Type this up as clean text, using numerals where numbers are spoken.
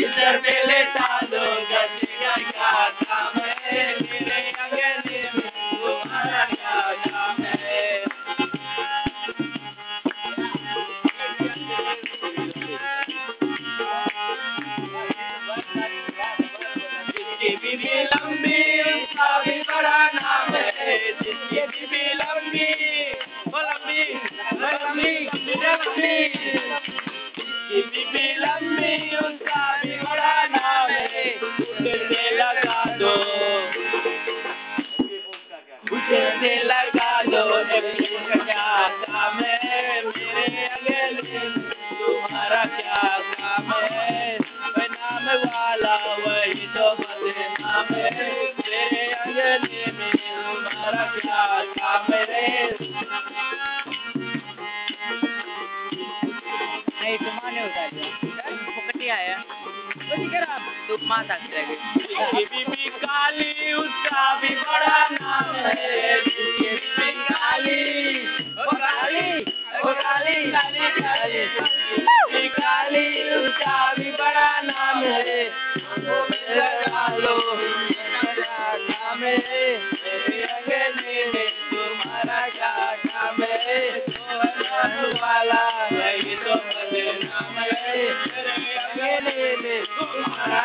sir पे लेटा दो गले का क्या काम है मेरे अंगने में तुम्हारा क्या काम है जिसकी बीबी लंबी उसका भी बड़ा नाम है जिसकी बीबी लंबी लंबी लंबी लंबी जिसकी बीबी लंबी उसका भी बड़ा नाम है उसे लगा दो उसे लगा दो क्या काम है मेरे अंगने तुम्हारा क्या काम है नाम वाला वही तो बदनाम है मेरे अंगने में तुम्हारा क्या काम है नहीं तुम्हारे होता है पकड़ी आया तुम मां सकते बीबी काली उसका भी बड़ा नाम है बीबी काली काली काली काली काली बीबी काली उसका भी बड़ा नाम है लगा लो काम है मेरे अंगने में तुम्हारा क्या काम है नाम वाला वही तो बदनाम है मेरे अंगने में तुम्हारा